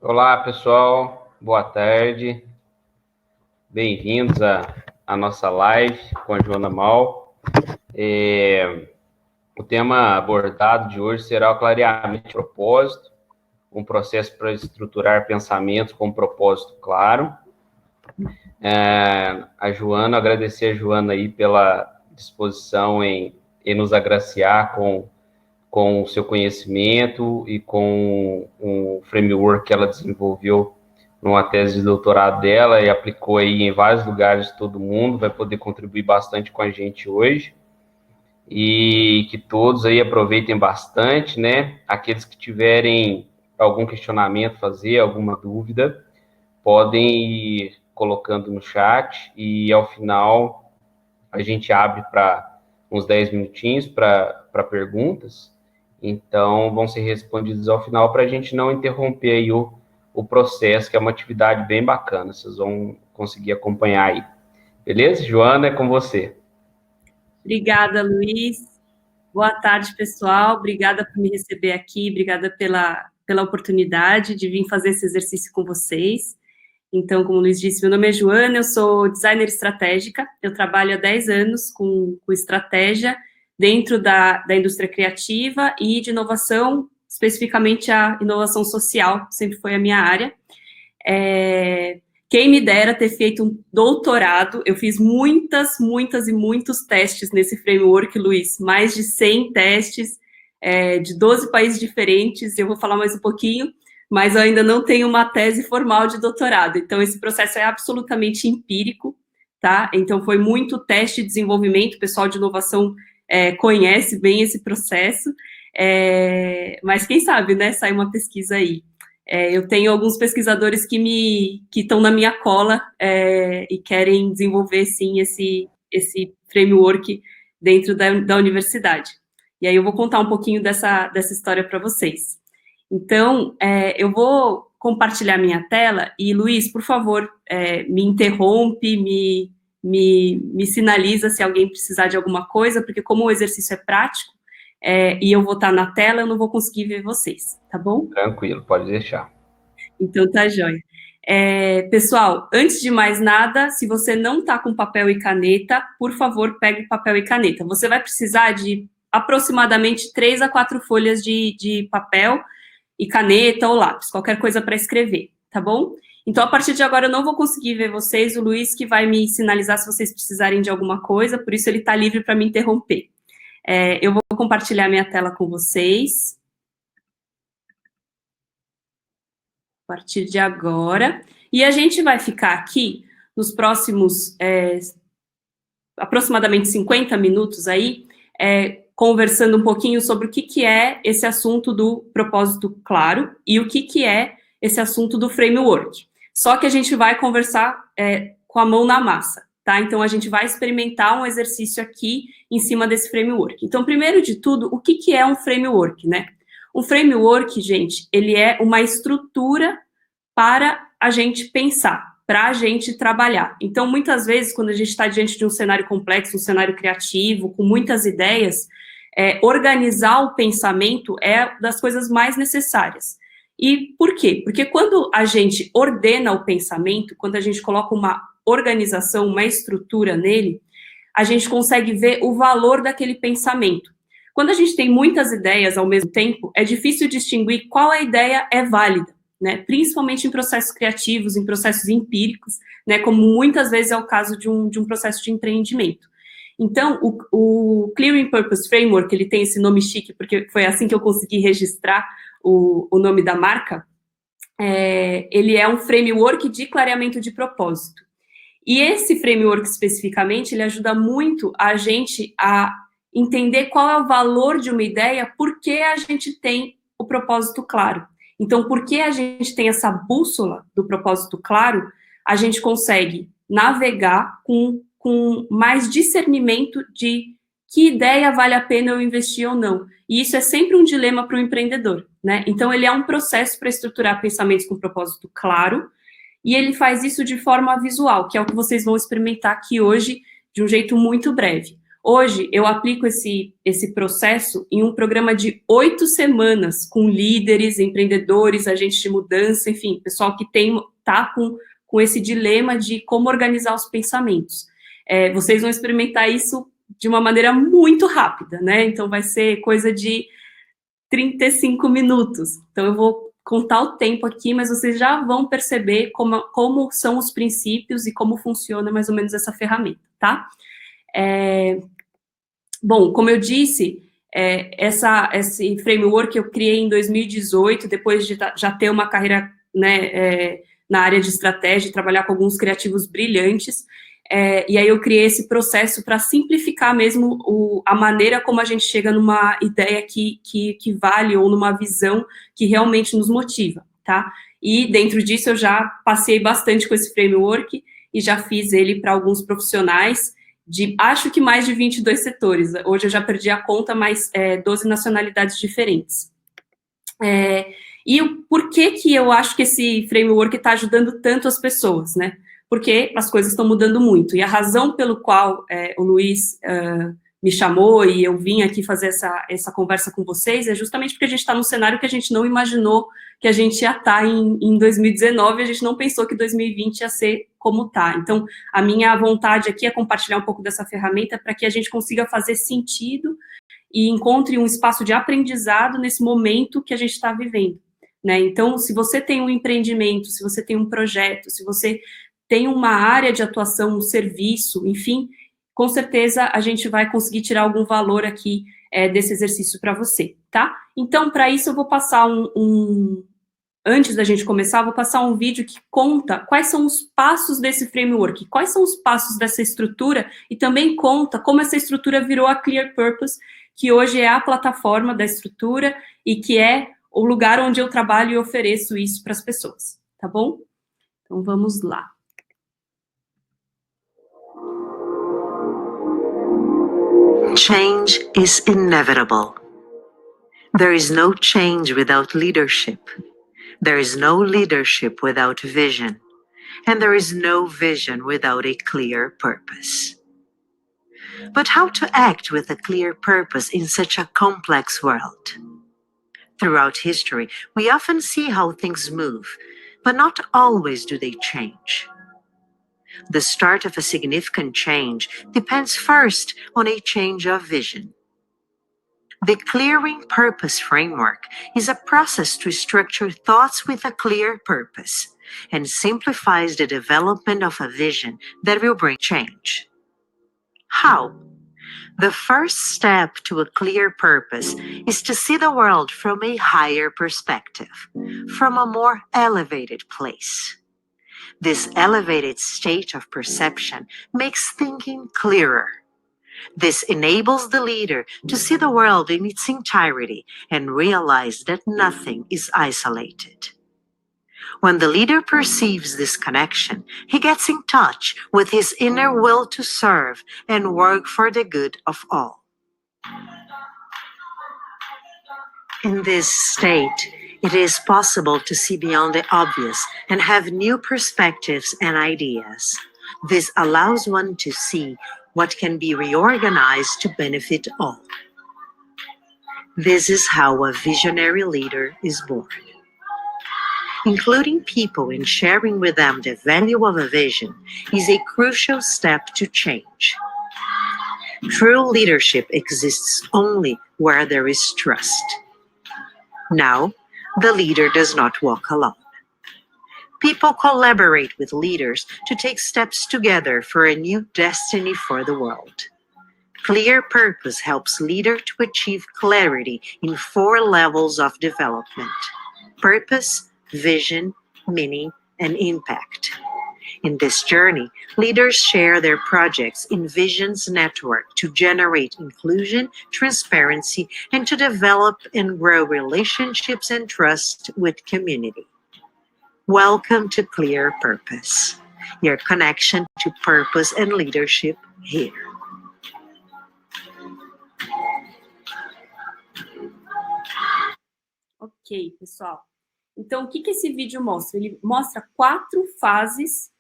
Olá, pessoal. Boa tarde. Bem-vindos à nossa live com a Joana Mal. O tema abordado de hoje será o clareamento de propósito, um processo para estruturar pensamentos com um propósito claro. Agradecer a Joana aí pela disposição em nos agraciar com o seu conhecimento e com um framework que ela desenvolveu numa tese de doutorado dela e aplicou aí em vários lugares de todo mundo, vai poder contribuir bastante com a gente hoje. E que todos aí aproveitem bastante, né? Aqueles que tiverem algum questionamento, fazer alguma dúvida, podem ir colocando no chat e ao final a gente abre para uns 10 minutinhos para perguntas. Então, vão ser respondidos ao final para a gente não interromper aí o processo, que é uma atividade bem bacana. Vocês vão conseguir acompanhar aí. Beleza? Joana, é com você. Obrigada, Luiz. Boa tarde, pessoal. Obrigada por me receber aqui. Obrigada pela oportunidade de vir fazer esse exercício com vocês. Então, como o Luiz disse, meu nome é Joana, eu sou designer estratégica. Eu trabalho há 10 anos com estratégia dentro da indústria criativa e de inovação, especificamente a inovação social, sempre foi a minha área. Quem me dera ter feito um doutorado, eu fiz muitas e muitos testes nesse framework, Luiz, mais de 100 testes, de 12 países diferentes, eu vou falar mais um pouquinho, mas eu ainda não tenho uma tese formal de doutorado, então esse processo é absolutamente empírico, tá? Então foi muito teste e desenvolvimento, o pessoal de inovação conhece bem esse processo, mas quem sabe, né, sai uma pesquisa aí. Eu tenho alguns pesquisadores que estão na minha cola e querem desenvolver, sim, esse framework dentro da universidade. E aí eu vou contar um pouquinho dessa história para vocês. Então, eu vou compartilhar minha tela e, Luiz, por favor, me interrompe, me sinaliza se alguém precisar de alguma coisa, porque como o exercício é prático, e eu vou estar na tela, eu não vou conseguir ver vocês, tá bom? Tranquilo, pode deixar. Então, tá joia. Pessoal, antes de mais nada, se você não está com papel e caneta, por favor, pegue papel e caneta. Você vai precisar de aproximadamente 3 a 4 folhas de papel e caneta ou lápis, qualquer coisa para escrever, tá bom? Então, a partir de agora, eu não vou conseguir ver vocês, o Luiz que vai me sinalizar se vocês precisarem de alguma coisa, por isso ele está livre para me interromper. Eu vou compartilhar minha tela com vocês. A partir de agora. E a gente vai ficar aqui nos próximos aproximadamente 50 minutos aí, conversando um pouquinho sobre o que é esse assunto do propósito claro e o que é esse assunto do framework. Só que a gente vai conversar com a mão na massa, tá? Então, a gente vai experimentar um exercício aqui em cima desse framework. Então, primeiro de tudo, o que é um framework, né? Um framework, gente, ele é uma estrutura para a gente pensar, para a gente trabalhar. Então, muitas vezes, quando a gente está diante de um cenário complexo, um cenário criativo, com muitas ideias, organizar o pensamento é das coisas mais necessárias. E por quê? Porque quando a gente ordena o pensamento, quando a gente coloca uma organização, uma estrutura nele, a gente consegue ver o valor daquele pensamento. Quando a gente tem muitas ideias ao mesmo tempo, é difícil distinguir qual a ideia é válida, né? Principalmente em processos criativos, em processos empíricos, né? Como muitas vezes é o caso de um processo de empreendimento. Então, o Clearing Purpose Framework, ele tem esse nome chique, porque foi assim que eu consegui registrar o nome da marca, ele é um framework de clareamento de propósito. E esse framework, especificamente, ele ajuda muito a gente a entender qual é o valor de uma ideia, por que a gente tem o propósito claro. Então, porque a gente tem essa bússola do propósito claro, a gente consegue navegar com mais discernimento de que ideia vale a pena eu investir ou não. E isso é sempre um dilema para o empreendedor, né? Então, ele é um processo para estruturar pensamentos com propósito claro, e ele faz isso de forma visual, que é o que vocês vão experimentar aqui hoje, de um jeito muito breve. Hoje, eu aplico esse processo em um programa de 8 semanas, com líderes, empreendedores, agentes de mudança, enfim, pessoal que tá com esse dilema de como organizar os pensamentos. Vocês vão experimentar isso de uma maneira muito rápida, né? Então, vai ser coisa de 35 minutos. Então, eu vou contar o tempo aqui, mas vocês já vão perceber como são os princípios e como funciona mais ou menos essa ferramenta, tá? Bom, como eu disse, esse framework eu criei em 2018, depois de já ter uma carreira, né, na área de estratégia, trabalhar com alguns criativos brilhantes, e aí eu criei esse processo para simplificar mesmo a maneira como a gente chega numa ideia que vale, ou numa visão que realmente nos motiva, tá? E dentro disso eu já passei bastante com esse framework e já fiz ele para alguns profissionais acho que mais de 22 setores. Hoje eu já perdi a conta, mas 12 nacionalidades diferentes. E por que eu acho que esse framework está ajudando tanto as pessoas, né? Porque as coisas estão mudando muito. E a razão pelo qual o Luiz me chamou e eu vim aqui fazer essa conversa com vocês é justamente porque a gente está num cenário que a gente não imaginou que a gente ia estar em 2019, a gente não pensou que 2020 ia ser como está. Então, a minha vontade aqui é compartilhar um pouco dessa ferramenta para que a gente consiga fazer sentido e encontre um espaço de aprendizado nesse momento que a gente está vivendo, né? Então, se você tem um empreendimento, se você tem um projeto, se você tem uma área de atuação, um serviço, enfim, com certeza a gente vai conseguir tirar algum valor aqui desse exercício para você, tá? Então, para isso eu vou passar antes da gente começar, eu vou passar um vídeo que conta quais são os passos desse framework, quais são os passos dessa estrutura, e também conta como essa estrutura virou a Clear Purpose, que hoje é a plataforma da estrutura e que é o lugar onde eu trabalho e ofereço isso para as pessoas, tá bom? Então, vamos lá. Change is inevitable. There is no change without leadership. There is no leadership without vision. And there is no vision without a clear purpose. But how to act with a clear purpose in such a complex world? Throughout history, we often see how things move, but not always do they change. The start of a significant change depends first on a change of vision. The Clearing Purpose Framework is a process to structure thoughts with a clear purpose and simplifies the development of a vision that will bring change. How? The first step to a clear purpose is to see the world from a higher perspective, from a more elevated place. This elevated state of perception makes thinking clearer. This enables the leader to see the world in its entirety and realize that nothing is isolated. When the leader perceives this connection, he gets in touch with his inner will to serve and work for the good of all. In this state, it is possible to see beyond the obvious and have new perspectives and ideas. This allows one to see what can be reorganized to benefit all. This is how a visionary leader is born. Including people and sharing with them the value of a vision is a crucial step to change. True leadership exists only where there is trust. Now, the leader does not walk alone. People collaborate with leaders to take steps together for a new destiny for the world. Clear purpose helps leaders to achieve clarity in 4 levels of development: purpose, vision, meaning, and impact. In this journey, leaders share their projects in Visions Network to generate inclusion, transparency, and to develop and grow relationships and trust with community. Welcome to Clear Purpose, your connection to purpose and leadership here. Ok, pessoal. Então, o que esse vídeo mostra? Ele mostra 4 fases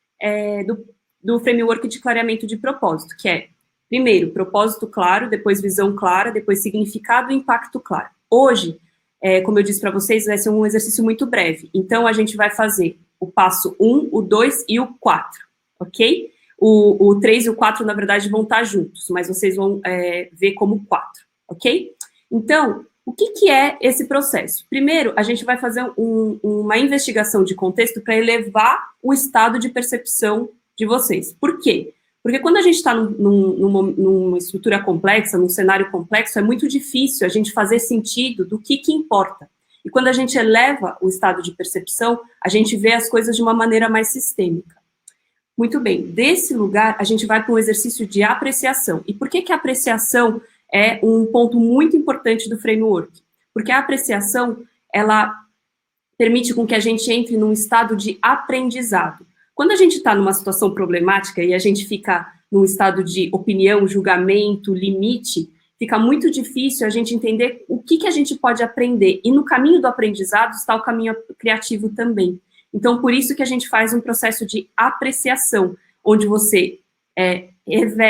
do framework de clareamento de propósito, que é Primeiro, propósito claro, depois visão clara, depois significado e impacto claro. Hoje, como eu disse para vocês, vai ser um exercício muito breve. Então, a gente vai fazer o passo 1, o 2 e o 4, ok? O 3 e o 4, na verdade, vão estar juntos, mas vocês vão ver como 4, ok? Então, o que é esse processo? Primeiro, a gente vai fazer uma investigação de contexto para elevar o estado de percepção de vocês. Por quê? Porque quando a gente está numa estrutura complexa, num cenário complexo, é muito difícil a gente fazer sentido do que importa. E quando a gente eleva o estado de percepção, a gente vê as coisas de uma maneira mais sistêmica. Muito bem, desse lugar, a gente vai para um exercício de apreciação. E por que a apreciação é um ponto muito importante do framework? Porque a apreciação, ela permite com que a gente entre num estado de aprendizado. Quando a gente está numa situação problemática e a gente fica num estado de opinião, julgamento, limite, fica muito difícil a gente entender o que a gente pode aprender. E no caminho do aprendizado está o caminho criativo também. Então, por isso que a gente faz um processo de apreciação, onde você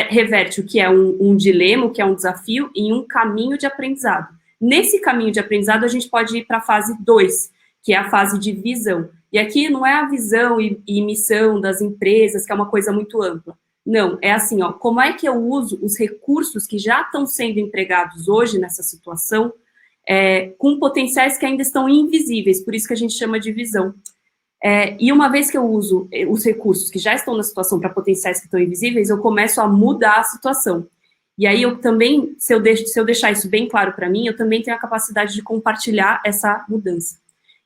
reverte o que é um dilema, o que é um desafio, em um caminho de aprendizado. Nesse caminho de aprendizado, a gente pode ir para a fase 2, que é a fase de visão. E aqui não é a visão e missão das empresas, que é uma coisa muito ampla. Não, é assim, ó, como é que eu uso os recursos que já estão sendo empregados hoje nessa situação, com potenciais que ainda estão invisíveis, por isso que a gente chama de visão. E uma vez que eu uso os recursos que já estão na situação para potenciais que estão invisíveis, eu começo a mudar a situação. E aí eu também, se eu deixar isso bem claro para mim, eu também tenho a capacidade de compartilhar essa mudança.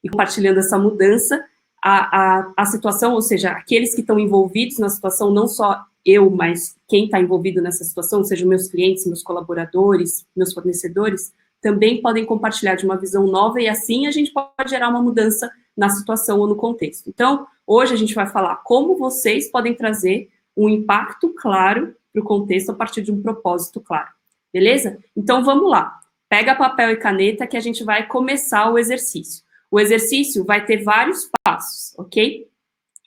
E compartilhando essa mudança, a situação, ou seja, aqueles que estão envolvidos na situação, não só eu, mas quem está envolvido nessa situação, seja meus clientes, meus colaboradores, meus fornecedores, também podem compartilhar de uma visão nova e assim a gente pode gerar uma mudança na situação ou no contexto. Então, hoje a gente vai falar como vocês podem trazer um impacto claro para o contexto a partir de um propósito claro, beleza? Então, vamos lá. Pega papel e caneta que a gente vai começar o exercício. O exercício vai ter vários passos, ok?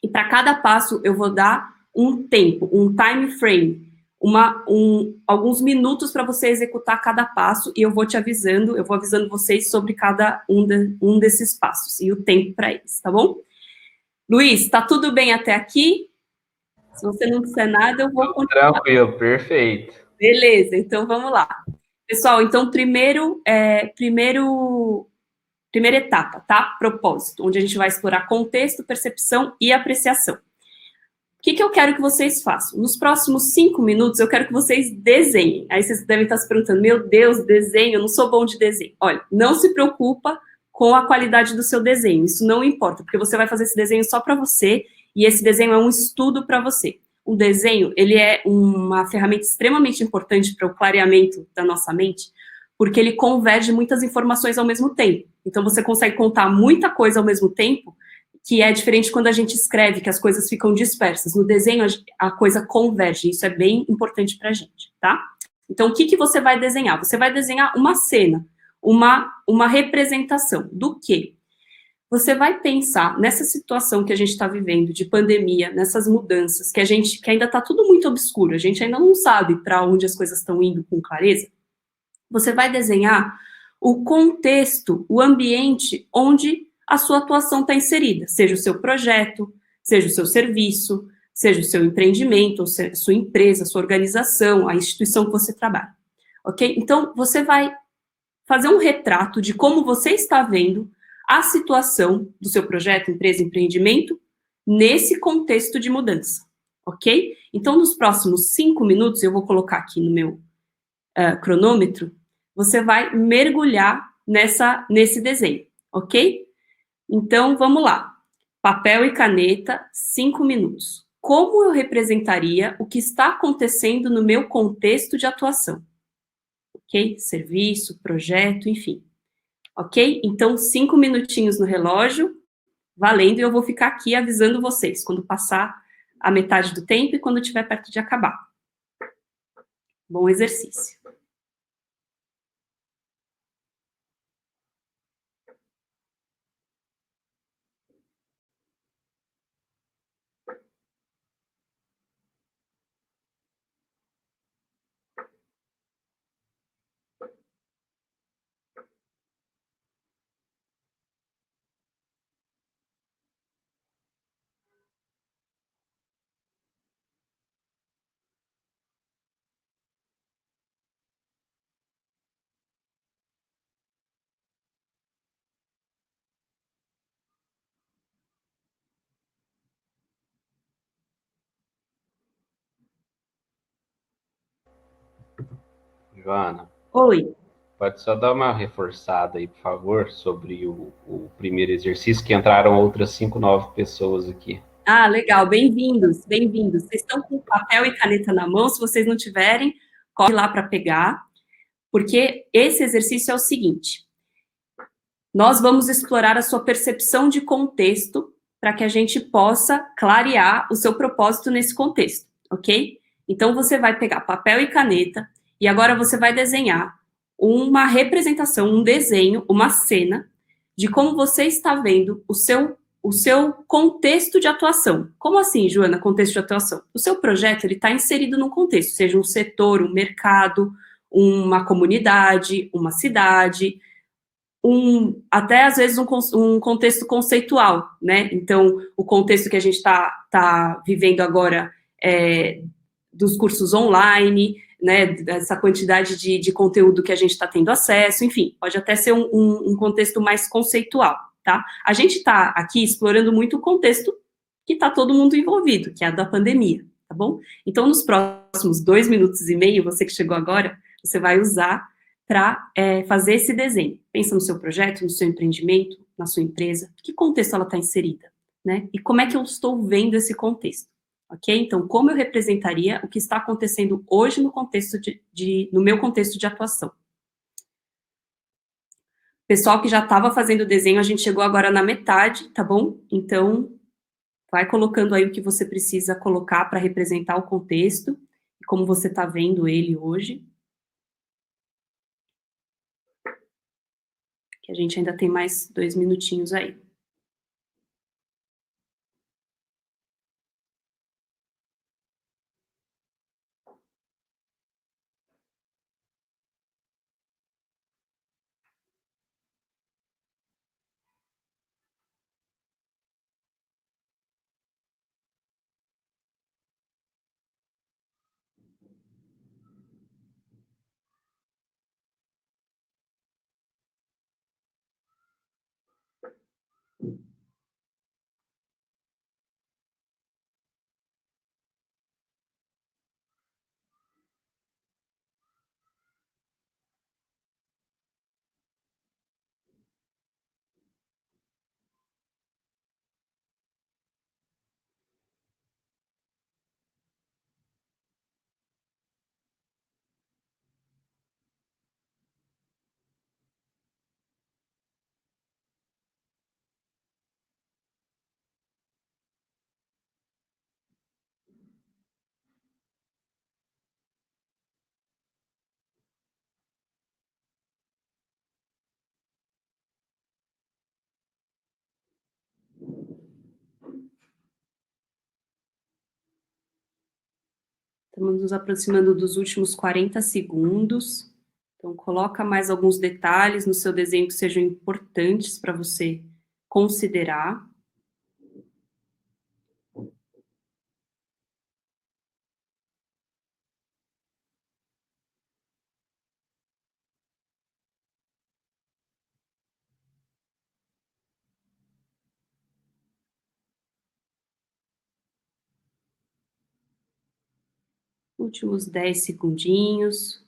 E para cada passo eu vou dar um tempo, um time frame, alguns minutos para você executar cada passo e eu vou avisando vocês sobre cada um desses passos e o tempo para eles, tá bom? Luiz, tá tudo bem até aqui? Se você não disser nada, eu vou continuar. Tranquilo, perfeito. Beleza, então vamos lá. Pessoal, então primeira etapa, tá? Propósito, onde a gente vai explorar contexto, percepção e apreciação. O que eu quero que vocês façam? Nos próximos 5 minutos, eu quero que vocês desenhem. Aí vocês devem estar se perguntando, meu Deus, desenho, eu não sou bom de desenho. Olha, não se preocupa com a qualidade do seu desenho, isso não importa, porque você vai fazer esse desenho só para você, e esse desenho é um estudo para você. O desenho, ele é uma ferramenta extremamente importante para o clareamento da nossa mente, porque ele converge muitas informações ao mesmo tempo. Então, você consegue contar muita coisa ao mesmo tempo, que é diferente quando a gente escreve, que as coisas ficam dispersas. No desenho, a coisa converge, isso é bem importante pra gente, tá? Então, o que você vai desenhar? Você vai desenhar uma cena, uma representação do quê? Você vai pensar nessa situação que a gente está vivendo, de pandemia, nessas mudanças, que ainda está tudo muito obscuro, a gente ainda não sabe para onde as coisas estão indo com clareza. Você vai desenhar o contexto, o ambiente onde a sua atuação está inserida, seja o seu projeto, seja o seu serviço, seja o seu empreendimento, ou seja a sua empresa, a sua organização, a instituição que você trabalha, ok? Então, você vai fazer um retrato de como você está vendo a situação do seu projeto, empresa, empreendimento, nesse contexto de mudança, ok? Então, nos próximos 5 minutos, eu vou colocar aqui no meu cronômetro, você vai mergulhar nesse desenho, ok? Então, vamos lá. Papel e caneta, 5 minutos. Como eu representaria o que está acontecendo no meu contexto de atuação? Ok? Serviço, projeto, enfim. Ok? Então, 5 minutinhos no relógio, valendo, e eu vou ficar aqui avisando vocês quando passar a metade do tempo e quando estiver perto de acabar. Bom exercício. Joana, Oi. pode só dar uma reforçada aí, por favor, sobre o primeiro exercício, que entraram outras 5 novas pessoas aqui. Ah, legal, bem-vindos, bem-vindos. Vocês estão com papel e caneta na mão, se vocês não tiverem, corre lá para pegar, porque esse exercício é o seguinte: nós vamos explorar a sua percepção de contexto para que a gente possa clarear o seu propósito nesse contexto, ok? Então, você vai pegar papel e caneta e agora você vai desenhar uma representação, um desenho, uma cena de como você está vendo o seu contexto de atuação. Como assim, Joana, contexto de atuação? O seu projeto ele está inserido num contexto, seja um setor, um mercado, uma comunidade, uma cidade, até às vezes um contexto conceitual, né? Então, o contexto que a gente tá vivendo agora dos cursos online, né? Dessa quantidade de conteúdo que a gente está tendo acesso, enfim, pode até ser um contexto mais conceitual, tá? A gente está aqui explorando muito o contexto que está todo mundo envolvido, que é a da pandemia, tá bom? Então, nos próximos 2 minutos e meio, você que chegou agora, você vai usar para fazer esse desenho. Pensa no seu projeto, no seu empreendimento, na sua empresa, que contexto ela está inserida, né? E como é que eu estou vendo esse contexto, ok? Então, como eu representaria o que está acontecendo hoje no contexto no meu contexto de atuação. Pessoal que já estava fazendo o desenho, a gente chegou agora na metade, tá bom? Então, vai colocando aí o que você precisa colocar para representar o contexto e como você está vendo ele hoje. Que a gente ainda tem mais 2 minutinhos aí. Estamos nos aproximando dos últimos 40 segundos. Então, coloca mais alguns detalhes no seu desenho que sejam importantes para você considerar. Últimos 10 segundinhos,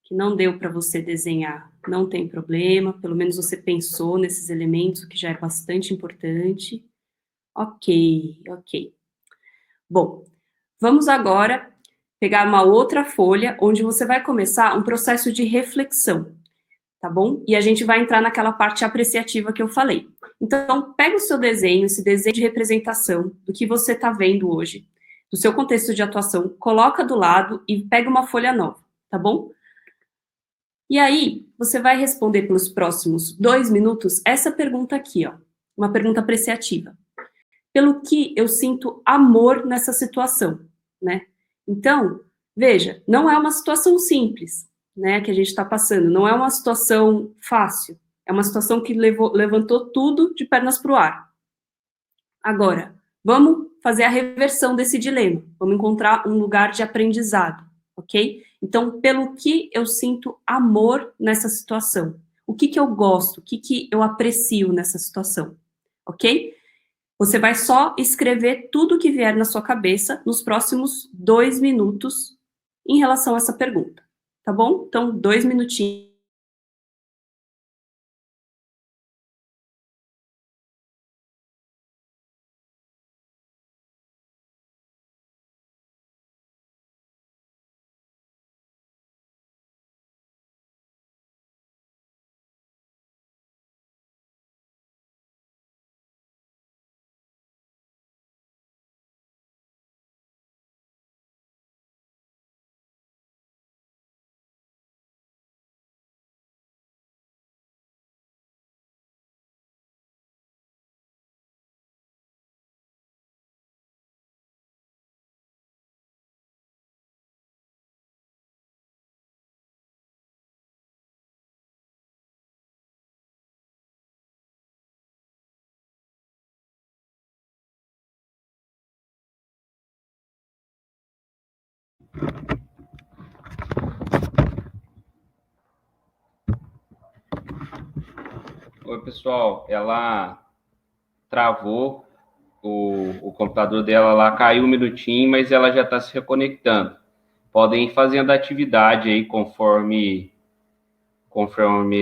que não deu para você desenhar, não tem problema, pelo menos você pensou nesses elementos, o que já é bastante importante. Ok, ok. Bom, vamos agora pegar uma outra folha, onde você vai começar um processo de reflexão, tá bom? E a gente vai entrar naquela parte apreciativa que eu falei. Então, pega o seu desenho, esse desenho de representação do que você está vendo hoje, do seu contexto de atuação, coloca do lado e pega uma folha nova, tá bom? E aí, você vai responder pelos próximos 2 minutos essa pergunta aqui, ó, uma pergunta apreciativa. Pelo que eu sinto amor nessa situação, né? Então, veja, não é uma situação simples, né, que a gente está passando, não é uma situação fácil, é uma situação que levantou tudo de pernas para o ar. Agora, vamos fazer a reversão desse dilema, vamos encontrar um lugar de aprendizado, ok? Então, pelo que eu sinto amor nessa situação? O que eu gosto? O que eu aprecio nessa situação? Ok? Você vai só escrever tudo que vier na sua cabeça nos próximos 2 minutos em relação a essa pergunta, tá bom? Então, 2 minutinhos. Oi, pessoal, ela travou, o computador dela lá caiu um minutinho, mas ela já está se reconectando. Podem ir fazendo a atividade aí conforme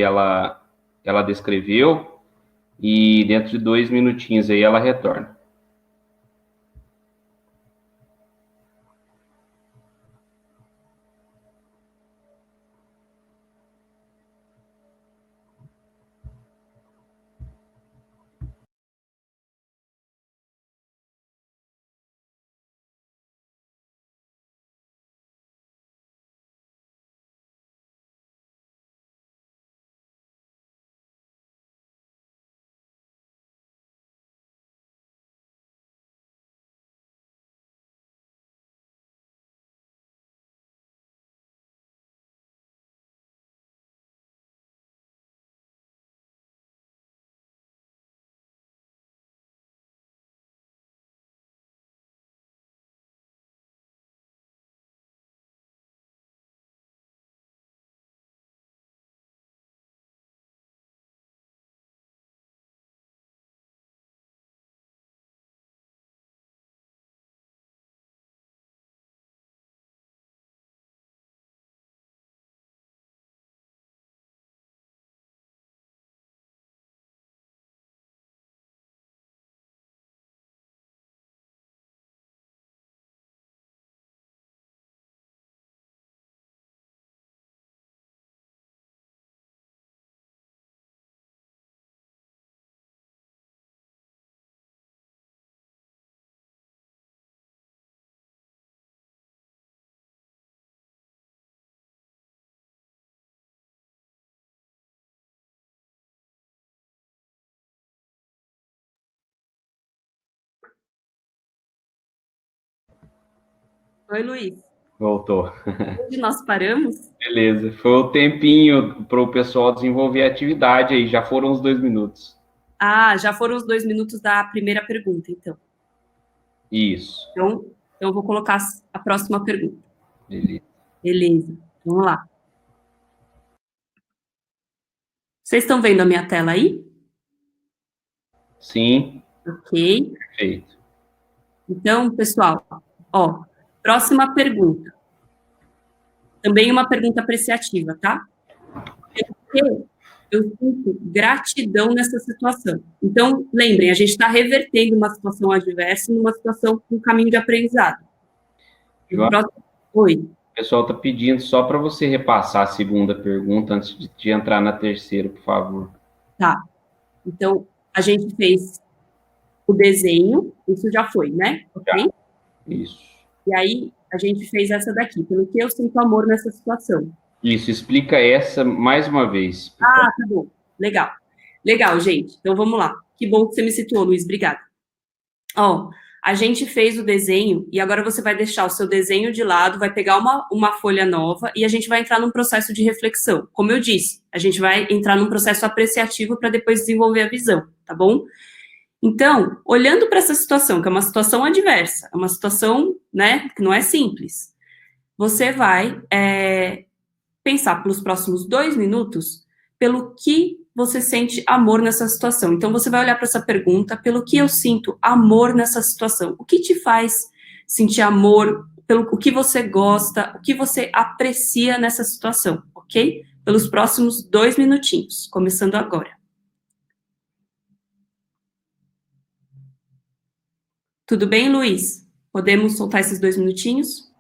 ela descreveu, e dentro de 2 minutinhos aí ela retorna. Oi, Luiz. Voltou. Onde nós paramos? Beleza, foi o tempinho para o pessoal desenvolver a atividade aí, já foram os 2 minutos. Ah, já foram os 2 minutos da primeira pergunta, então. Isso. Então eu vou colocar a próxima pergunta. Beleza. Beleza, vamos lá. Vocês estão vendo a minha tela aí? Sim, Ok. perfeito. Então, pessoal, ó, próxima pergunta. Também uma pergunta apreciativa, tá? Porque eu sinto gratidão nessa situação. Então, lembrem, a gente está revertendo uma situação adversa numa situação com caminho de aprendizado. Joana, Oi. o pessoal está pedindo só para você repassar a segunda pergunta antes de entrar na terceira, por favor. Tá. Então, a gente fez o desenho, isso já foi, né? Ok? Já. Isso. E aí, a gente fez essa daqui, pelo que eu sinto amor nessa situação. Isso, explica essa mais uma vez. Ah, tá bom. Legal. Legal, gente. Então, vamos lá. Que bom que você me citou, Luiz. Obrigada. Ó, a gente fez o desenho e agora você vai deixar o seu desenho de lado, vai pegar uma folha nova e a gente vai entrar num processo de reflexão. Como eu disse, a gente vai entrar num processo apreciativo para depois desenvolver a visão, tá bom? Então, olhando para essa situação, que é uma situação adversa, é uma situação, né, que não é simples, você vai pensar pelos próximos 2 minutos pelo que você sente amor nessa situação. Então, você vai olhar para essa pergunta, pelo que eu sinto amor nessa situação. O que te faz sentir amor? pelo o que você gosta, o que você aprecia nessa situação, ok? Pelos próximos 2 minutinhos, começando agora. Tudo bem, Luiz? Podemos soltar esses 2 minutinhos?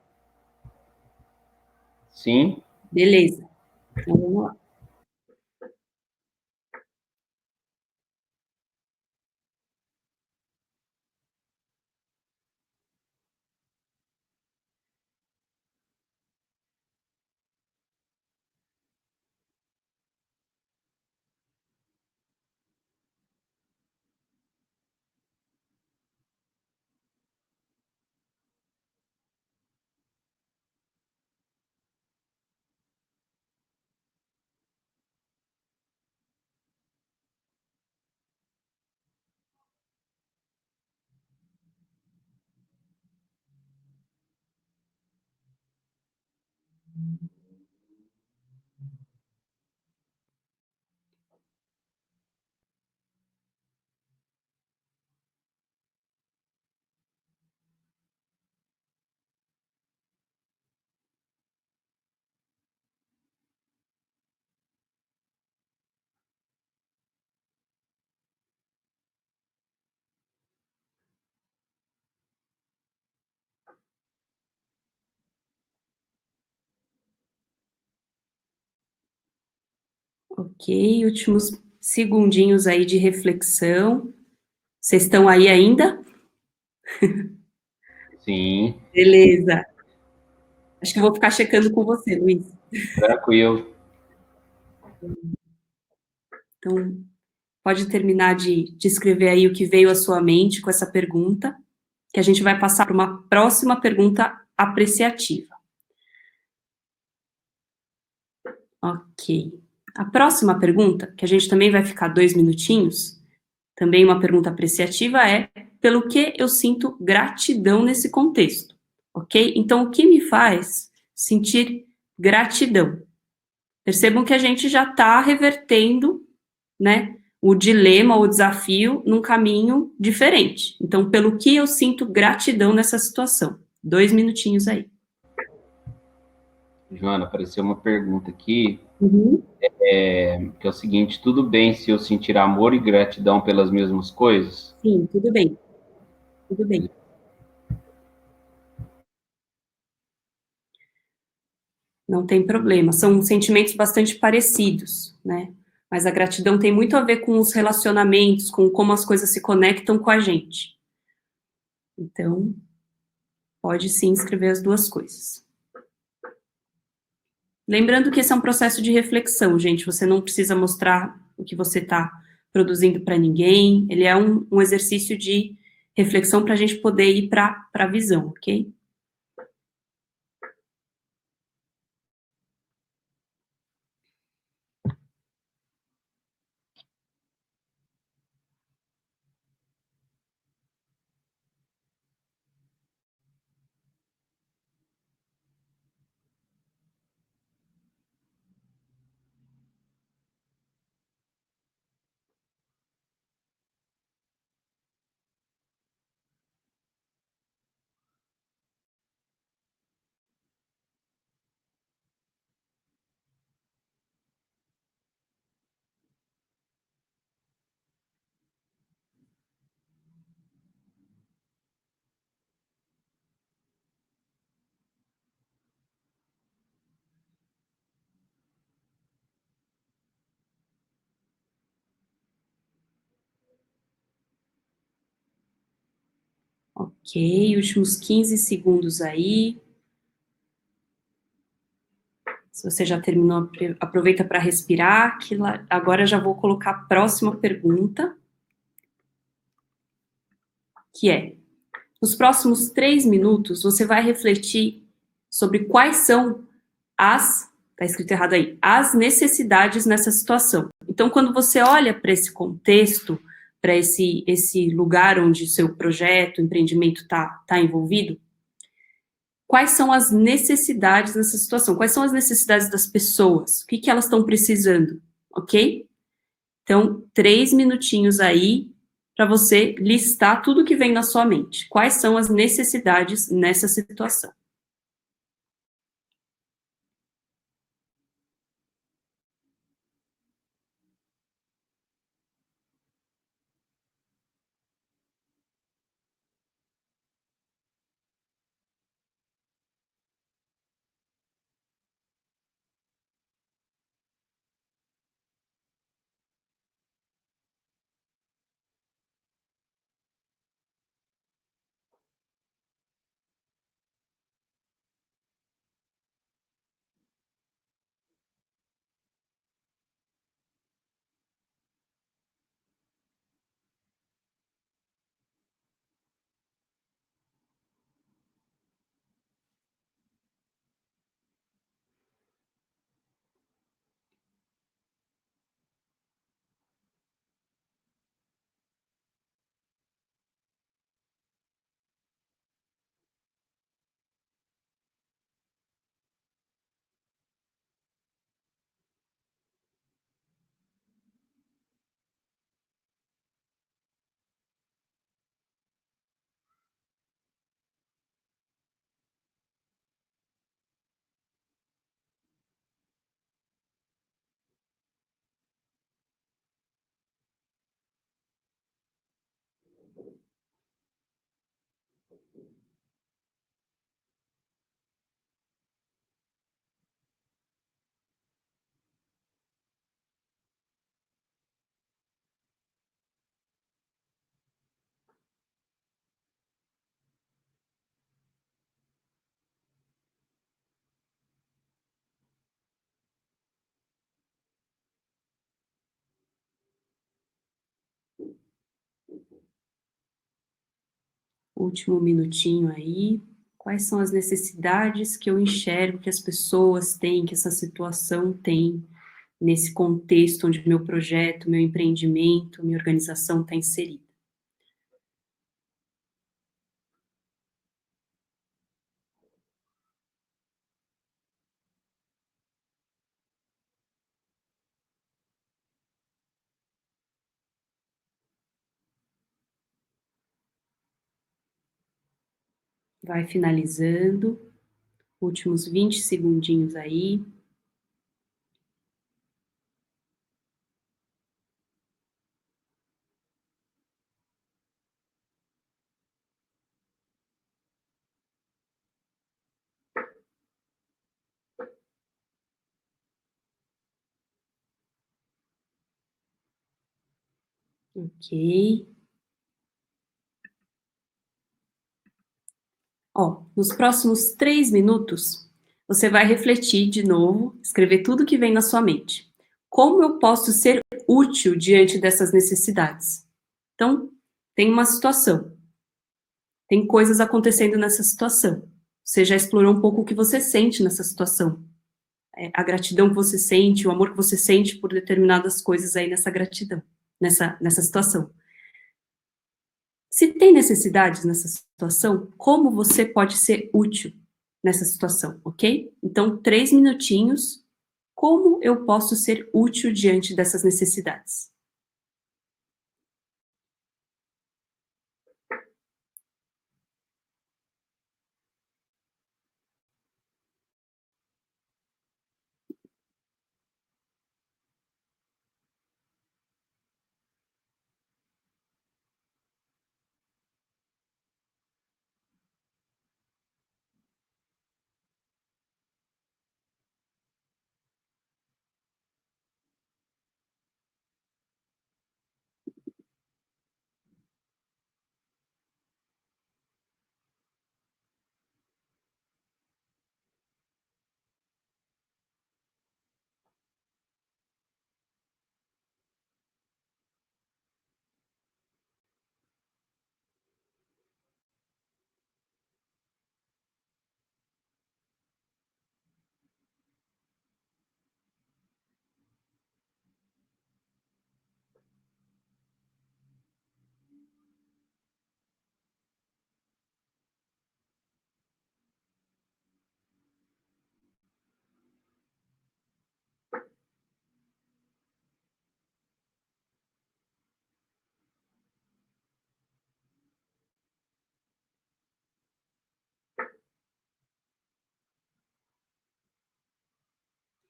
Sim. Beleza. Então, vamos lá. Ok, últimos segundinhos aí de reflexão. Vocês estão aí ainda? Sim. Beleza. Acho que eu vou ficar checando com você, Luiz. Tranquilo. Então, pode terminar de escrever aí o que veio à sua mente com essa pergunta, que a gente vai passar para uma próxima pergunta apreciativa. Ok. A próxima pergunta, que a gente também vai ficar 2 minutinhos, também uma pergunta apreciativa, é: pelo que eu sinto gratidão nesse contexto? Ok? Então, o que me faz sentir gratidão? Percebam que a gente já está revertendo, né, o dilema, o desafio, num caminho diferente. Então, pelo que eu sinto gratidão nessa situação? 2 minutinhos aí. Joana, apareceu uma pergunta aqui, Uhum. que é o seguinte: tudo bem se eu sentir amor e gratidão pelas mesmas coisas? Sim, tudo bem. Tudo bem. Não tem problema. São sentimentos bastante parecidos, né? Mas a gratidão tem muito a ver com os relacionamentos, com como as coisas se conectam com a gente. Então, pode sim escrever as duas coisas. Lembrando que esse é um processo de reflexão, gente. Você não precisa mostrar o que você está produzindo para ninguém. Ele é um exercício de reflexão para a gente poder ir para a visão, ok? Ok, últimos 15 segundos aí. Se você já terminou, aproveita para respirar, que agora já vou colocar a próxima pergunta, que é: nos próximos 3 minutos, você vai refletir sobre quais são tá escrito errado aí, as necessidades nessa situação. Então, quando você olha para esse contexto, para esse lugar onde o seu projeto, empreendimento está envolvido, quais são as necessidades nessa situação? Quais são as necessidades das pessoas? O que elas estão precisando? Ok? Então, 3 minutinhos aí para você listar tudo que vem na sua mente. Quais são as necessidades nessa situação? Último minutinho aí. Quais são as necessidades que eu enxergo que as pessoas têm, que essa situação tem, nesse contexto onde meu projeto, meu empreendimento, minha organização está inserida? Vai finalizando. Últimos 20 segundinhos aí. Ok. Ó, nos próximos 3 minutos, você vai refletir de novo, escrever tudo que vem na sua mente. Como eu posso ser útil diante dessas necessidades? Então, tem uma situação. Tem coisas acontecendo nessa situação. Você já explorou um pouco o que você sente nessa situação. A gratidão que você sente, o amor que você sente por determinadas coisas aí nessa gratidão, nessa situação. Se tem necessidades nessa situação, como você pode ser útil nessa situação, ok? Então, 3 minutinhos, como eu posso ser útil diante dessas necessidades?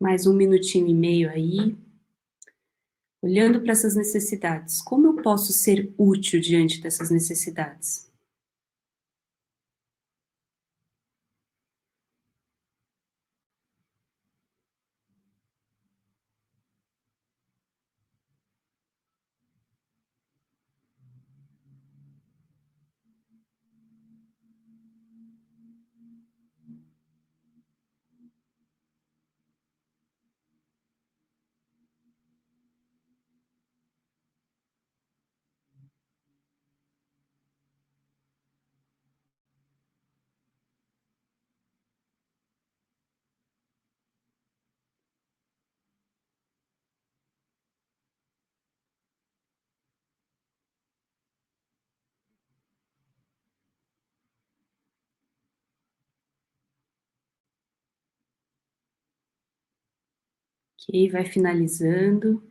Mais 1 minutinho e meio aí. Olhando para essas necessidades, como eu posso ser útil diante dessas necessidades? Ok, vai finalizando.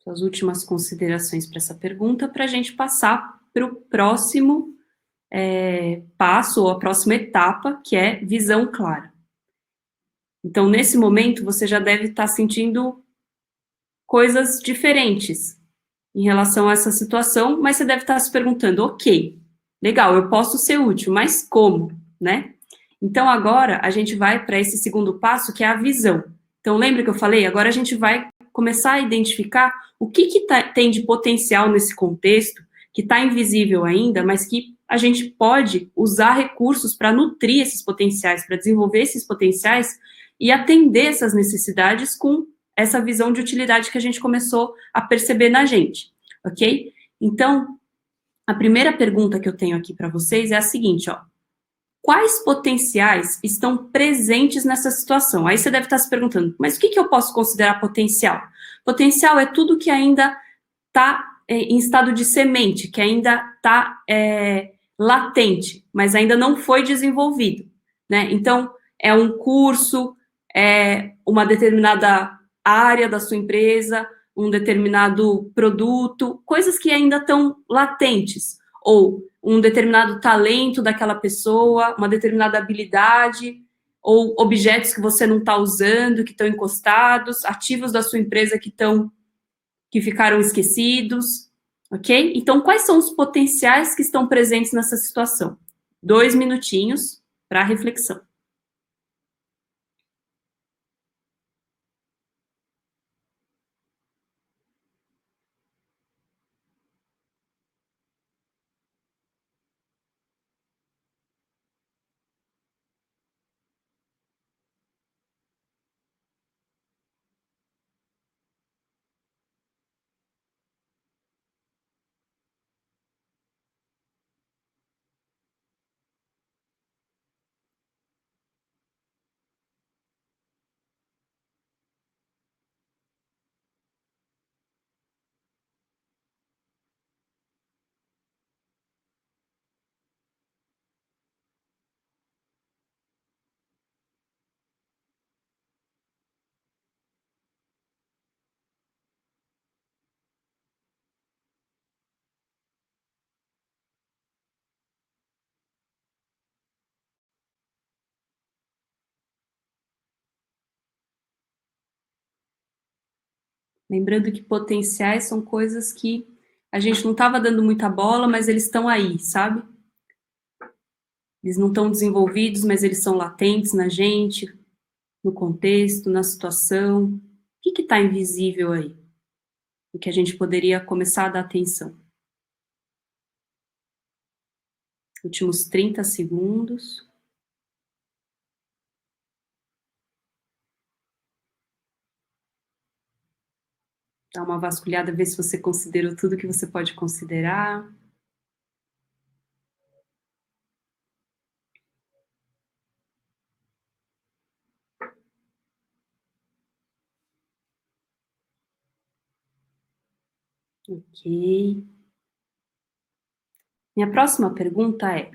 Suas últimas considerações para essa pergunta, para a gente passar para o próximo passo, ou a próxima etapa, que é visão clara. Então, nesse momento, você já deve estar sentindo coisas diferentes em relação a essa situação, mas você deve estar se perguntando, ok, legal, eu posso ser útil, mas como, né? Então, agora, a gente vai para esse segundo passo, que é a visão. Então, lembra que eu falei? Agora a gente vai começar a identificar o que tem de potencial nesse contexto, que está invisível ainda, mas que a gente pode usar recursos para nutrir esses potenciais, para desenvolver esses potenciais e atender essas necessidades com essa visão de utilidade que a gente começou a perceber na gente, ok? Então, A primeira pergunta que eu tenho aqui para vocês é a seguinte, ó. Quais potenciais estão presentes nessa situação? Aí você deve estar se perguntando, mas o que eu posso considerar potencial? Potencial é tudo que ainda está em estado de semente, que ainda está latente, mas ainda não foi desenvolvido, né? Então, é um curso, é uma determinada área da sua empresa, um determinado produto, coisas que ainda estão latentes, ou um determinado talento daquela pessoa, uma determinada habilidade, ou objetos que você não está usando, que estão encostados, ativos da sua empresa que ficaram esquecidos, ok? Então, quais são os potenciais que estão presentes nessa situação? 2 minutinhos para reflexão. Lembrando que potenciais são coisas que a gente não estava dando muita bola, mas eles estão aí, sabe? Eles não estão desenvolvidos, mas eles são latentes na gente, no contexto, na situação. O que está invisível aí? O que a gente poderia começar a dar atenção? Últimos 30 segundos. Dá uma vasculhada, ver se você considerou tudo que você pode considerar. Ok. Minha próxima pergunta é: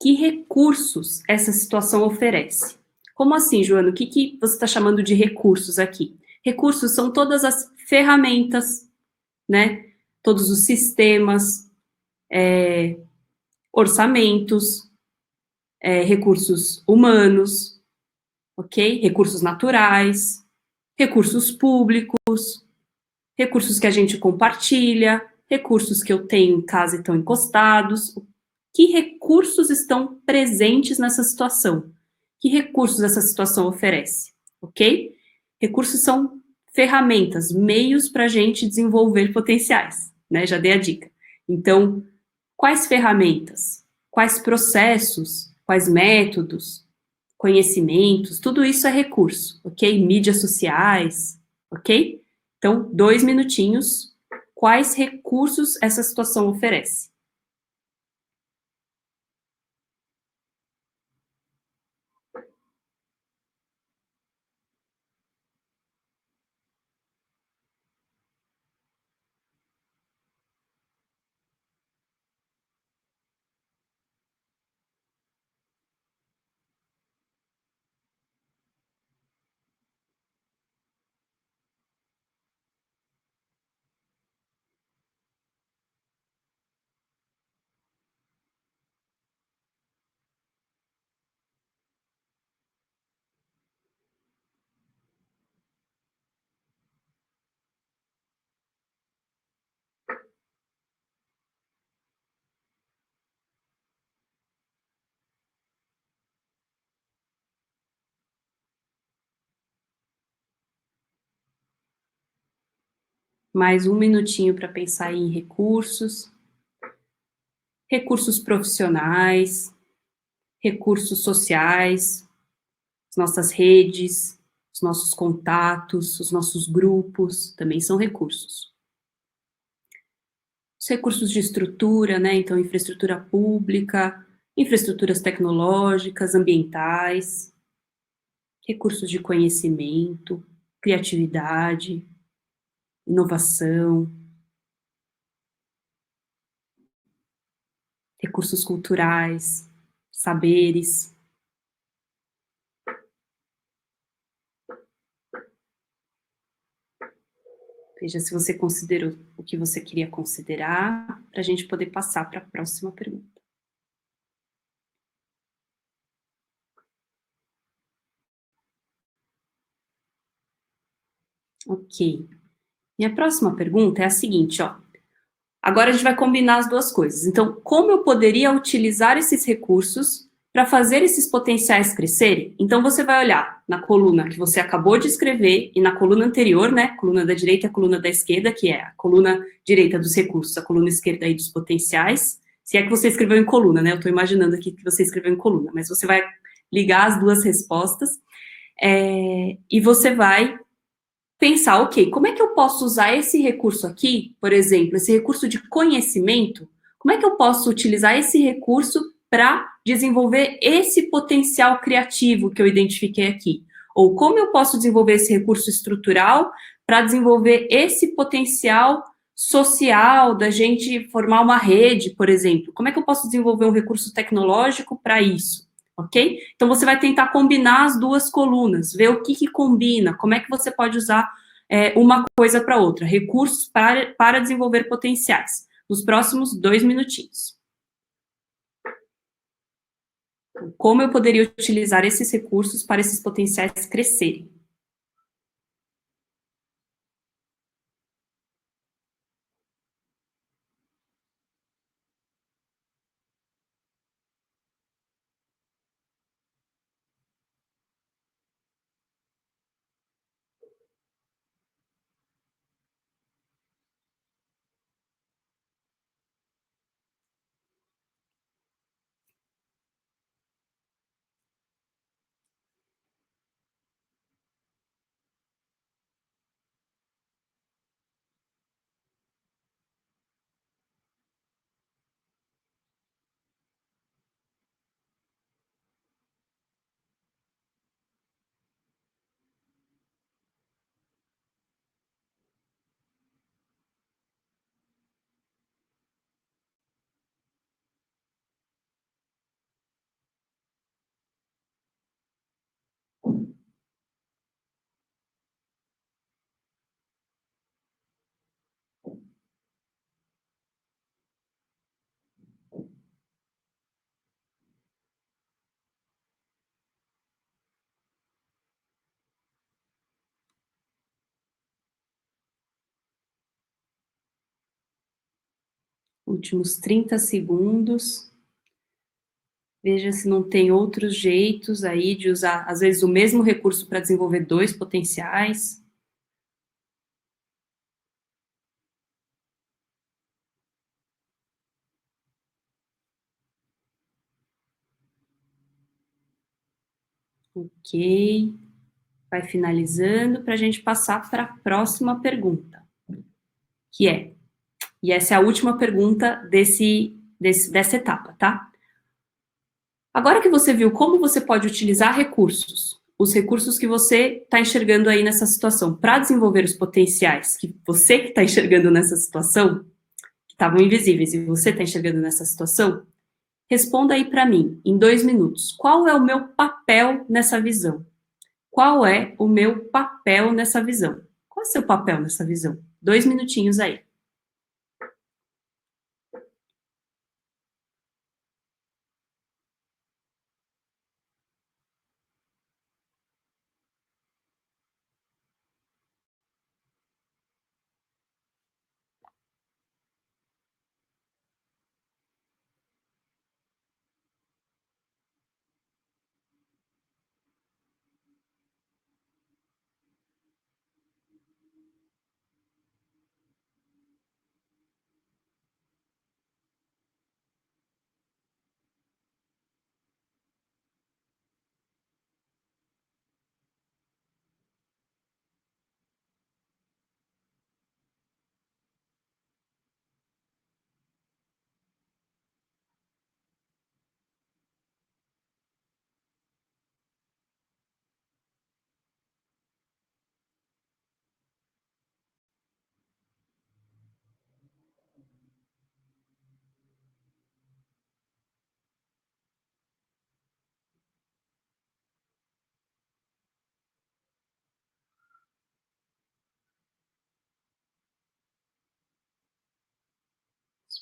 que recursos essa situação oferece? Como assim, Joana? O que você está chamando de recursos aqui? Recursos são todas as ferramentas, né? Todos os sistemas, orçamentos, recursos humanos, ok? Recursos naturais, recursos públicos, recursos que a gente compartilha, recursos que eu tenho em casa e estão encostados. Que recursos estão presentes nessa situação? Que recursos essa situação oferece? Ok? Recursos são ferramentas, meios para a gente desenvolver potenciais, né? Já dei a dica. Então, quais ferramentas? Quais processos? Quais métodos? Conhecimentos? Tudo isso é recurso, ok? Mídias sociais, ok? Então, 2 minutinhos. Quais recursos essa situação oferece? Mais 1 minutinho para pensar em recursos. Recursos profissionais, recursos sociais, as nossas redes, os nossos contatos, os nossos grupos, também são recursos. os recursos de estrutura, né? Então, infraestrutura pública, infraestruturas tecnológicas, ambientais, recursos de conhecimento, criatividade, inovação, recursos culturais, saberes. Veja se você considerou o que você queria considerar, para a gente poder passar para a próxima pergunta. Ok. Minha próxima pergunta é a seguinte, ó. Agora a gente vai combinar as duas coisas. Então, como eu poderia utilizar esses recursos para fazer esses potenciais crescerem? Então, você vai olhar na coluna que você acabou de escrever e na coluna anterior, né? Coluna da direita e a coluna da esquerda, que é a coluna direita dos recursos, a coluna esquerda aí dos potenciais. Se é que você escreveu em coluna, né? Eu estou imaginando aqui que você escreveu em coluna, mas você vai ligar as duas respostas e você vai pensar, ok, como é que eu posso usar esse recurso aqui, por exemplo, esse recurso de conhecimento, como é que eu posso utilizar esse recurso para desenvolver esse potencial criativo que eu identifiquei aqui? Ou como eu posso desenvolver esse recurso estrutural para desenvolver esse potencial social da gente formar uma rede, por exemplo? Como é que eu posso desenvolver um recurso tecnológico para isso? Ok? Então, você vai tentar combinar as duas colunas, ver o que combina, como é que você pode usar uma coisa para outra, recursos para desenvolver potenciais, nos próximos 2 minutinhos. Como eu poderia utilizar esses recursos para esses potenciais crescerem? Últimos 30 segundos. Veja se não tem outros jeitos aí de usar, às vezes, o mesmo recurso para desenvolver 2 potenciais. Ok. Vai finalizando para a gente passar para a próxima pergunta, que é, e essa é a última pergunta dessa etapa, tá? Agora que você viu como você pode utilizar recursos, os recursos que você está enxergando aí nessa situação, para desenvolver os potenciais que você que está enxergando nessa situação, que estavam invisíveis e você está enxergando nessa situação, responda aí para mim, em 2 minutos, qual é o meu papel nessa visão? Qual é o meu papel nessa visão? Qual é o seu papel nessa visão? 2 minutinhos aí.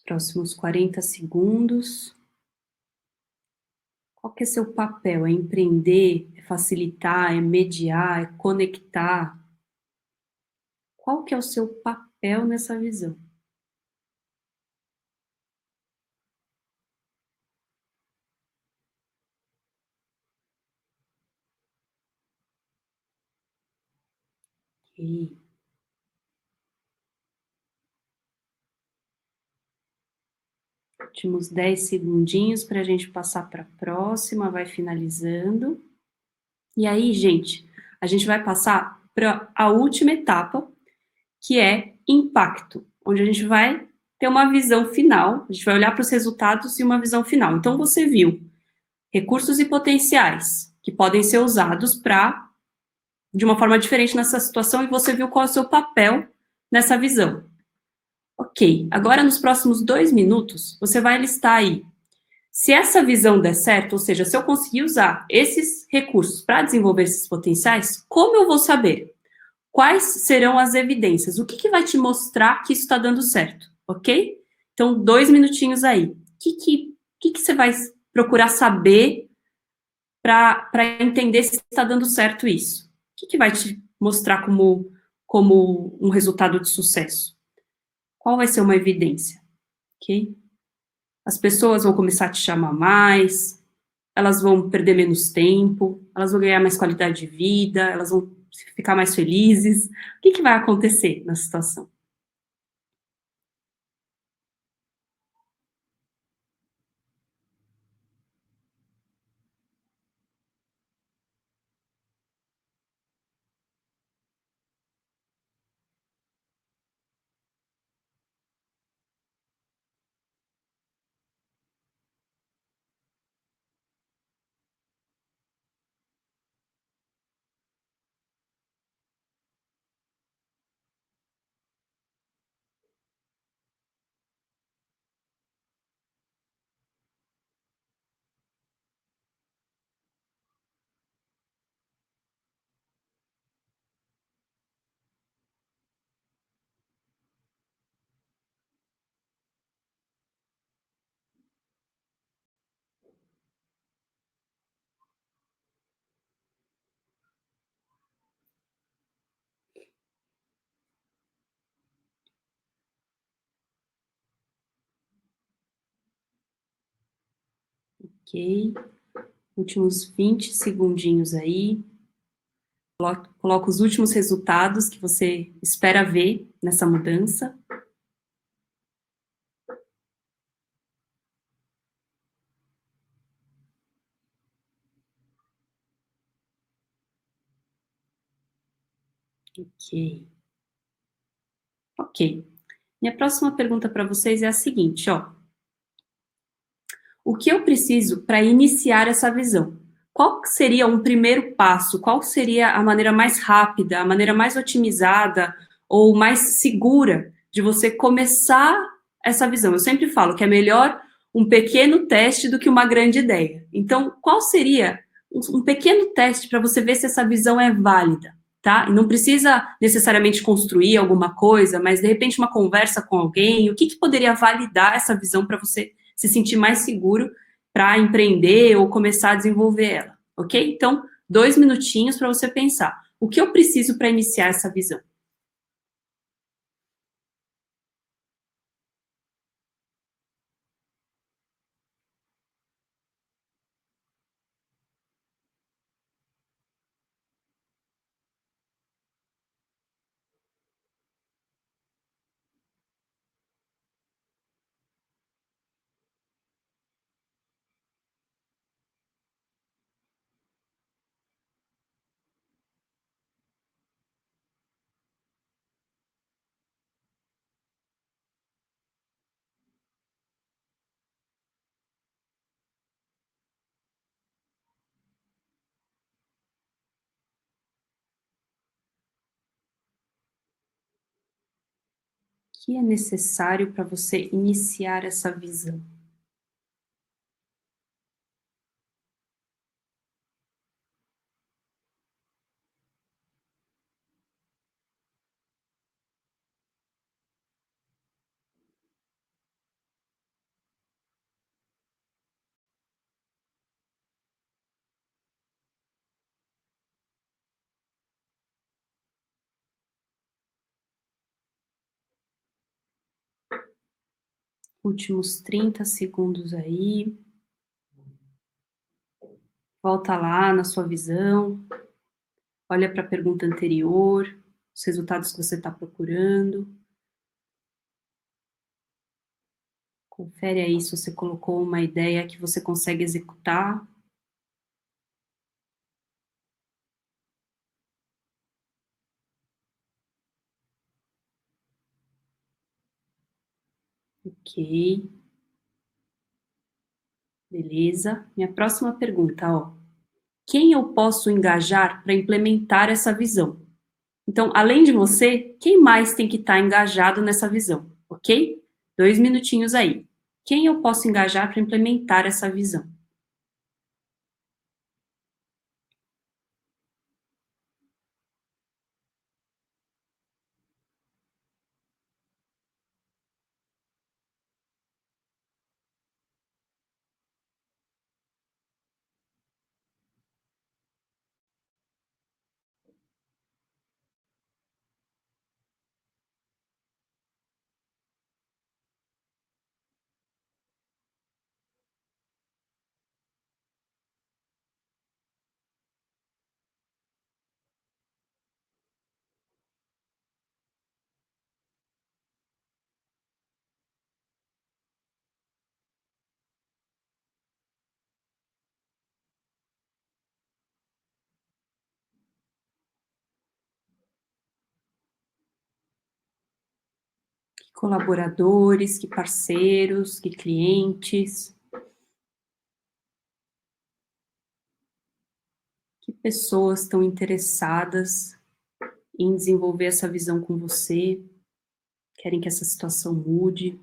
Próximos 40 segundos. Qual que é seu papel? É empreender? É facilitar? É mediar? É conectar? Qual que é o seu papel nessa visão? Ok. Últimos 10 segundinhos para a gente passar para a próxima, vai finalizando. E aí, gente, a gente vai passar para a última etapa, que é impacto, onde a gente vai ter uma visão final, a gente vai olhar para os resultados e uma visão final. Então, você viu recursos e potenciais que podem ser usados para, de uma forma diferente nessa situação, e você viu qual é o seu papel nessa visão. Ok, agora nos próximos 2 minutos, você vai listar aí, se essa visão der certo, ou seja, se eu conseguir usar esses recursos para desenvolver esses potenciais, como eu vou saber? Quais serão as evidências? O que, que vai te mostrar que isso está dando certo, ok? Então, 2 minutinhos aí. O que você vai procurar saber para entender se está dando certo isso? O que vai te mostrar como um resultado de sucesso? Qual vai ser uma evidência? Ok? As pessoas vão começar a te chamar mais, elas vão perder menos tempo, elas vão ganhar mais qualidade de vida, elas vão ficar mais felizes. O que vai acontecer na situação? Ok? Últimos 20 segundinhos aí. Coloca os últimos resultados que você espera ver nessa mudança. Ok. Ok. Minha próxima pergunta para vocês é a seguinte, ó. O que eu preciso para iniciar essa visão? Qual seria um primeiro passo? Qual seria a maneira mais rápida, a maneira mais otimizada ou mais segura de você começar essa visão? Eu sempre falo que é melhor um pequeno teste do que uma grande ideia. Então, qual seria um pequeno teste para você ver se essa visão é válida, tá? E não precisa necessariamente construir alguma coisa, mas de repente uma conversa com alguém, o que poderia validar essa visão para você se sentir mais seguro para empreender ou começar a desenvolver ela, ok? Então, 2 minutinhos para você pensar. O que eu preciso para iniciar essa visão? O que é necessário para você iniciar essa visão? Últimos 30 segundos aí. Volta lá na sua visão. Olha para a pergunta anterior, os resultados que você está procurando. Confere aí se você colocou uma ideia que você consegue executar. Ok. Beleza. Minha próxima pergunta, ó. Quem eu posso engajar para implementar essa visão? Então, além de você, quem mais tem que estar engajado nessa visão, ok? 2 minutinhos aí. Quem eu posso engajar para implementar essa visão? Que colaboradores, que parceiros, que clientes? Que pessoas estão interessadas em desenvolver essa visão com você? Querem que essa situação mude?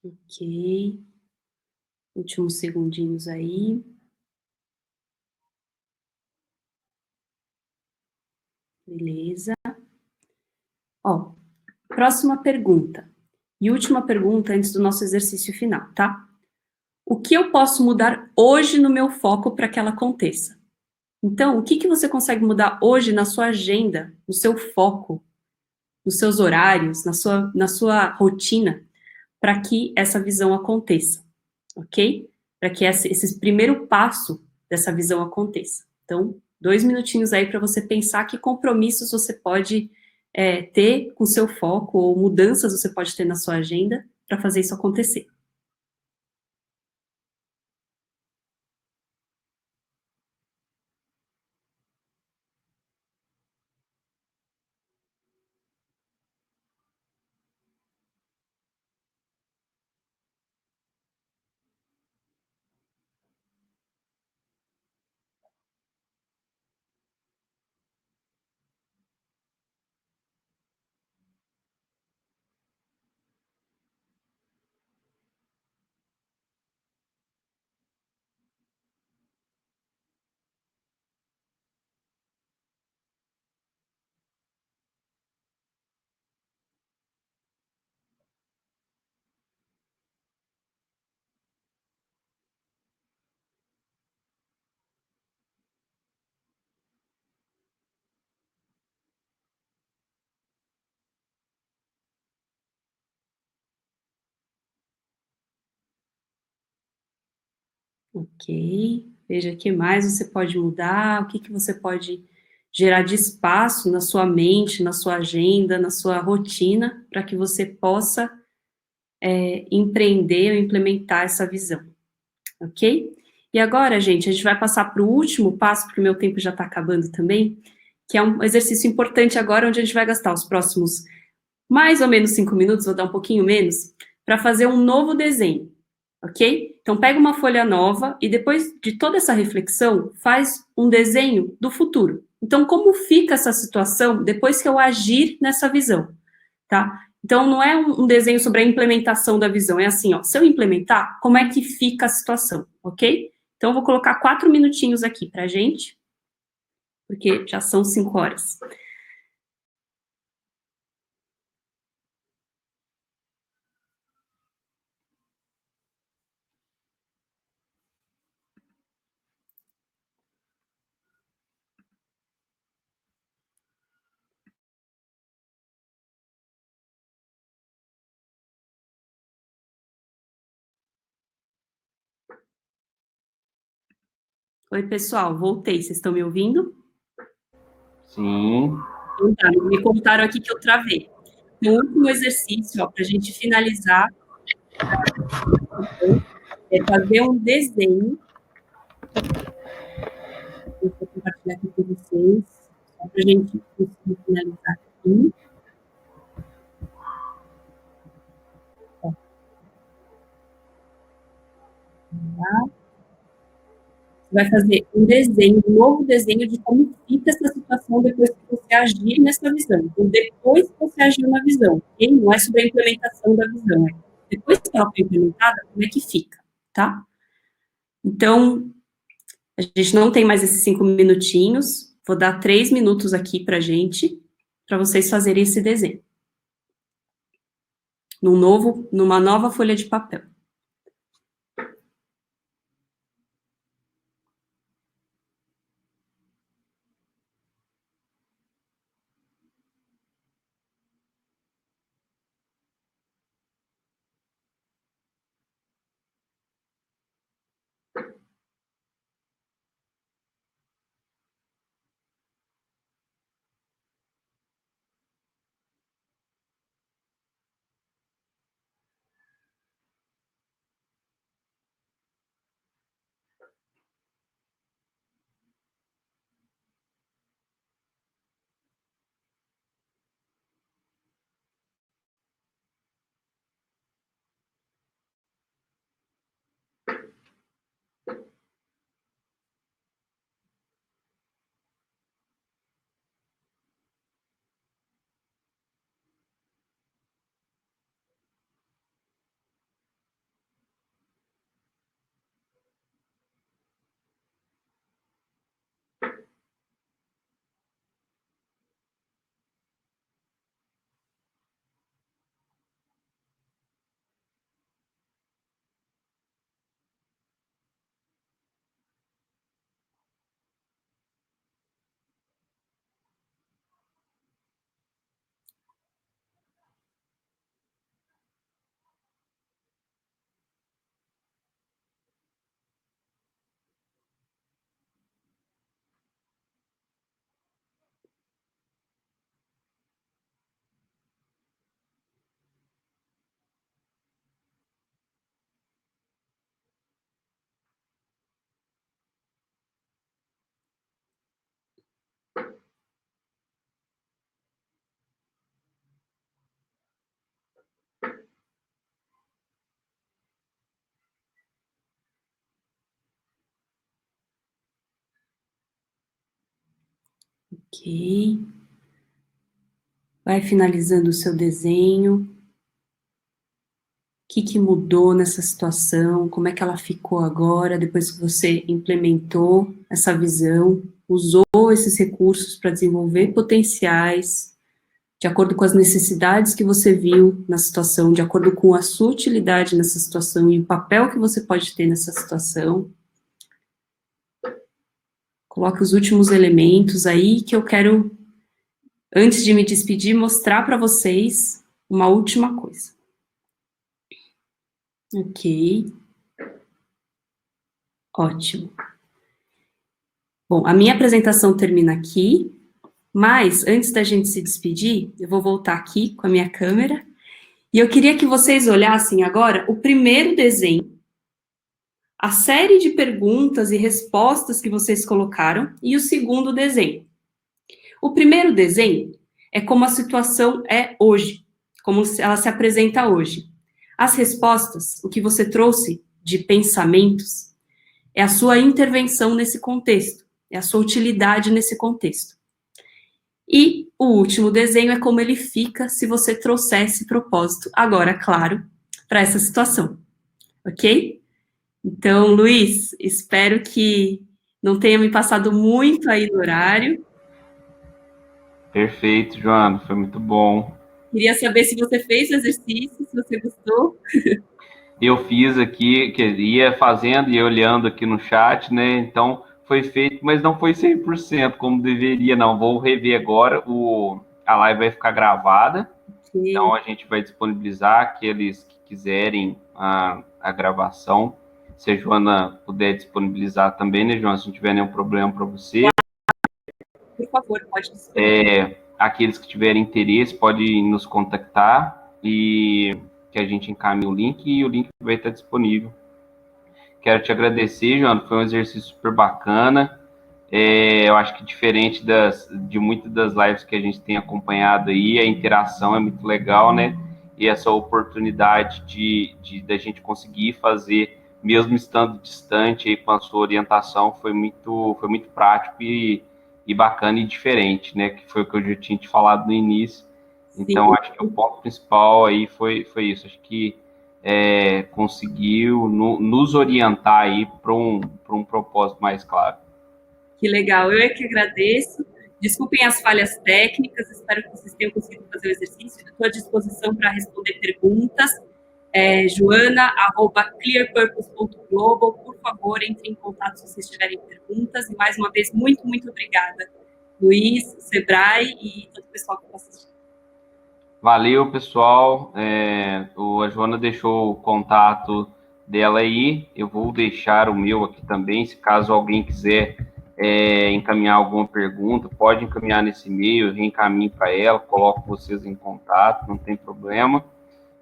Ok. Últimos segundinhos aí. Beleza. Ó, próxima pergunta. E última pergunta antes do nosso exercício final, tá? O que eu posso mudar hoje no meu foco para que ela aconteça? Então, o que você consegue mudar hoje na sua agenda, no seu foco, nos seus horários, na sua rotina, para que essa visão aconteça, ok? Para que esse primeiro passo dessa visão aconteça. Então, 2 minutinhos aí para você pensar que compromissos você pode ter com o seu foco, ou mudanças você pode ter na sua agenda para fazer isso acontecer. Ok, veja o que mais você pode mudar, o que você pode gerar de espaço na sua mente, na sua agenda, na sua rotina, para que você possa empreender ou implementar essa visão, ok? E agora, gente, a gente vai passar para o último passo, porque o meu tempo já está acabando também, que é um exercício importante agora, onde a gente vai gastar os próximos mais ou menos 5 minutos, vou dar um pouquinho menos, para fazer um novo desenho, ok? Então, pega uma folha nova e depois de toda essa reflexão, faz um desenho do futuro. Então, como fica essa situação depois que eu agir nessa visão, tá? Então, não é um desenho sobre a implementação da visão, é assim, ó, se eu implementar, como é que fica a situação, ok? Então, eu vou colocar 4 minutinhos aqui pra gente, porque já são 5 horas. Oi, pessoal, voltei. Vocês estão me ouvindo? Sim. Então, tá, me contaram aqui que eu travei. No último exercício, para a gente finalizar, é fazer um desenho. Eu vou compartilhar aqui com vocês, só para a gente conseguir finalizar aqui. Vai fazer um desenho, um novo desenho de como fica essa situação depois que você agir nessa visão. Então, depois que você agiu na visão, ok? Não é sobre a implementação da visão, é depois que ela foi implementada, como é que fica, tá? Então, a gente não tem mais esses 5 minutinhos, vou dar 3 minutos aqui pra gente, para vocês fazerem esse desenho. Numa nova folha de papel. Ok. Vai finalizando o seu desenho. O que mudou nessa situação? Como é que ela ficou agora, depois que você implementou essa visão, usou esses recursos para desenvolver potenciais, de acordo com as necessidades que você viu na situação, de acordo com a sua utilidade nessa situação e o papel que você pode ter nessa situação. Coloque os últimos elementos aí que eu quero, antes de me despedir, mostrar para vocês uma última coisa. Ok. Ótimo. Bom, a minha apresentação termina aqui, mas antes da gente se despedir, eu vou voltar aqui com a minha câmera, e eu queria que vocês olhassem agora o primeiro desenho, a série de perguntas e respostas que vocês colocaram, e o segundo desenho. O primeiro desenho é como a situação é hoje, como ela se apresenta hoje. As respostas, o que você trouxe de pensamentos, é a sua intervenção nesse contexto, é a sua utilidade nesse contexto. E o último desenho é como ele fica se você trouxer esse propósito, agora, claro, para essa situação, ok? Então, Luiz, espero que não tenha me passado muito aí no horário. Perfeito, Joana, foi muito bom. Queria saber se você fez o exercício, se você gostou. Eu fiz aqui, que ia fazendo e olhando aqui no chat, né? Então, foi feito, mas não foi 100% como deveria, não. Vou rever agora, a live vai ficar gravada, Okay. Então a gente vai disponibilizar aqueles que quiserem a gravação se a Joana puder disponibilizar também, né, Joana, se não tiver nenhum problema para você. Por favor, pode disponibilizar. Aqueles que tiverem interesse podem nos contactar e que a gente encaminhe o link e o link vai estar disponível. Quero te agradecer, Joana, foi um exercício super bacana. Eu acho que diferente de muitas das lives que a gente tem acompanhado aí, a interação é muito legal, né? E essa oportunidade da gente conseguir fazer, mesmo estando distante aí com a sua orientação, foi muito prático e bacana e diferente, né? Que foi o que eu já tinha te falado no início. Então, Sim. acho que o ponto principal aí foi isso. Acho que conseguiu nos orientar aí para um propósito mais claro. Que legal, eu é que agradeço. Desculpem as falhas técnicas, espero que vocês tenham conseguido fazer o exercício. Estou à disposição para responder perguntas. Joana@clearpurpose.global. Por favor, entre em contato se vocês tiverem perguntas. E mais uma vez, muito, muito obrigada, Luiz, Sebrae e todo o pessoal que está assistindo. Valeu, pessoal. A Joana deixou o contato dela aí. Eu vou deixar o meu aqui também, se caso alguém quiser encaminhar alguma pergunta, pode encaminhar nesse e-mail, eu reencaminho para ela, coloco vocês em contato, não tem problema.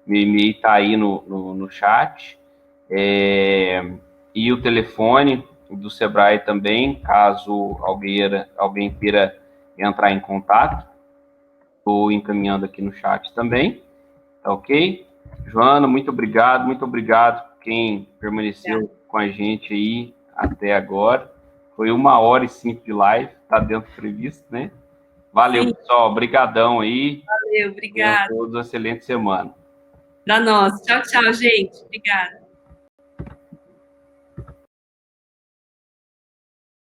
Meu e-mail está aí no chat. E o telefone do Sebrae também, caso alguém queira entrar em contato. Estou encaminhando aqui no chat também, tá ok? Joana, muito obrigado por quem permaneceu com a gente aí até agora. Foi 1h05 de live, tá dentro do previsto, né? Valeu, sim, pessoal, obrigadão aí. Valeu, obrigado. Tenham todos uma excelente semana. Para nós. Tchau, tchau, gente. Obrigada.